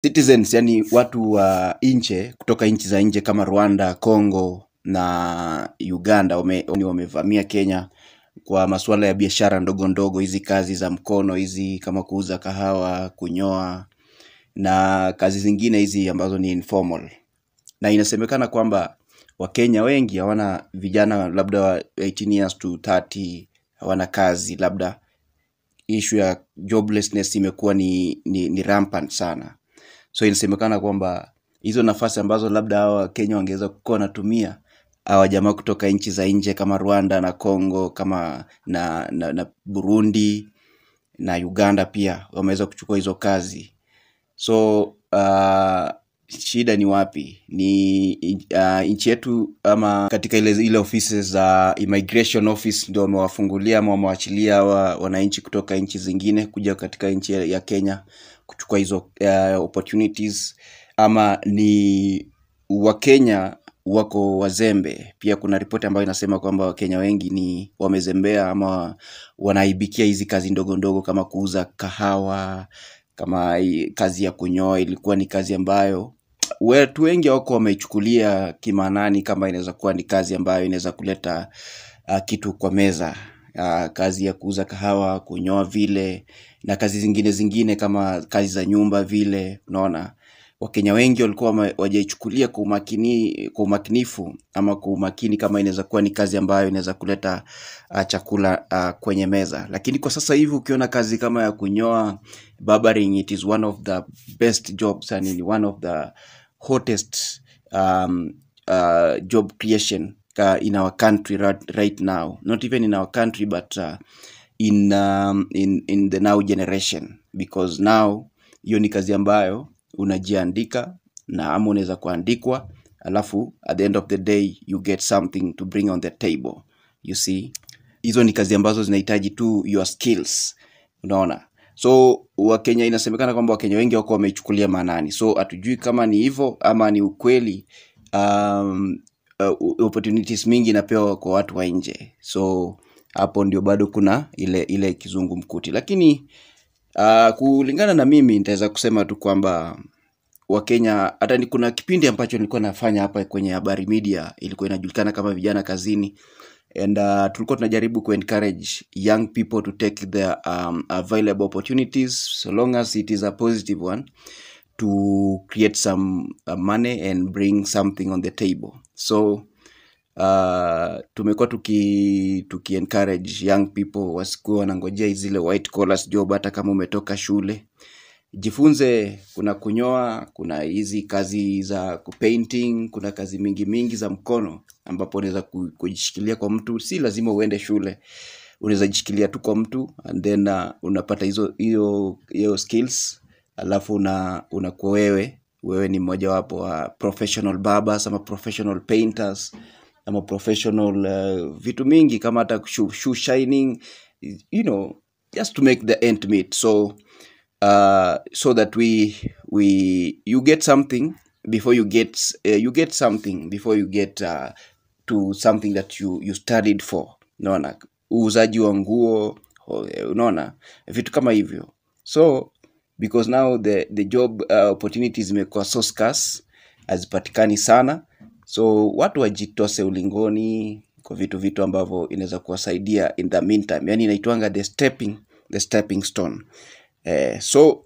citizens, yani watu wa nje kutoka nchi za nje kama Rwanda, Congo na Uganda wamevamia Kenya kwa masuala ya biashara ndogo ndogo, hizi kazi za mkono hizi kama kuuza kahawa, kunyoa na kazi zingine hizi ambazo ni informal. Na inasemekana kwamba Wakenya wengi hawana, vijana labda wa 18 years to 30 hawana kazi, labda issue ya joblessness imekuwa ni rampant sana. So inasemekana kwamba hizo nafasi ambazo labda hawa Kenya wangeweza kuwa wanatumia hawa jamaa kutoka nchi za nje kama Rwanda na Congo kama na Burundi na Uganda pia wameweza kuchukua hizo kazi. So shida ni wapi? Ni nchi yetu ama katika ile offices za immigration office ndio wamewafungulia ama wamewachilia wananchi kutoka nchi zingine kuja katika nchi ya Kenya kuchukua hizo opportunities, ama ni Wakenya wako wazembe? Pia kuna ripoti ambayo inasema kwamba Wakenya wengi ni wamezembea ama wanaibikia hizi kazi ndogo ndogo kama kuuza kahawa, kama kazi ya kunyoa. Ilikuwa ni kazi ambayo watu wengi wako wameichukulia kimaanani kama inaweza kuwa ni kazi ambayo inaweza kuleta kitu kwa meza. Kazi ya kuuza kahawa, kunyoa vile, na kazi zingine kama kazi za nyumba vile. Unaona, Wakenya wengi walikuwa wajaichukulia kwa umakinifu ama kwa umakini kama inaweza kuwa ni kazi ambayo inaweza kuleta chakula kwenye meza. Lakini kwa sasa hivi ukiona kazi kama ya kunyoa, barbering, it is one of the best jobs and one of the hottest job creation in our country right now. Not even in our country, but in the now generation, because now hiyo ni kazi ambayo unajiandika na ama unaweza kuandikwa, alafu at the end of the day you get something to bring on the table. You see, hizo ni kazi ambazo zinahitaji tu your skills. Unaona, so Wakenya, inasemekana kwamba Wakenya wengi wako wameichukulia maanani. So hatujui kama ni hivyo ama ni ukweli. Opportunities mingi inapewa kwa watu wa nje, so hapo ndio bado kuna ile kizungumkuti. Lakini kulingana na mimi nitaweza kusema tu kwamba Wakenya, hata ni kuna kipindi ambacho nilikuwa nafanya hapa kwenye Habari Media, ilikuwa inajulikana kama Vijana Kazini, and tulikuwa tunajaribu ku encourage young people to take the available opportunities, so long as it is a positive one, to create some money and bring something on the table. So tumekuwa tuki encourage young people wasikuwa wanangojea zile white collars job. Hata kama umetoka shule, jifunze. Kuna kunyoa, kuna hizi kazi za painting, kuna kazi mingi za mkono ambapo unaweza kujishikilia kwa mtu. Si lazima uende shule, unaweza jishikilia tu kwa mtu and then unapata hiyo skills, alafu unakuwa wewe ni mmoja wapo wa professional barbers ama professional painters ama professional vitu mingi kama hata shoe shining, just to make the end meet. So that you get something before you get something before you get to something that you studied for. Unaona, uuzaji wa nguo, unaona vitu kama hivyo. So because now the job opportunities zimekuwa so scarce, hazipatikani sana, so watu wajitose ulingoni kwa vitu ambavyo inaweza kuwasaidia in the meantime. Yani inaitwanga the stepping stone. So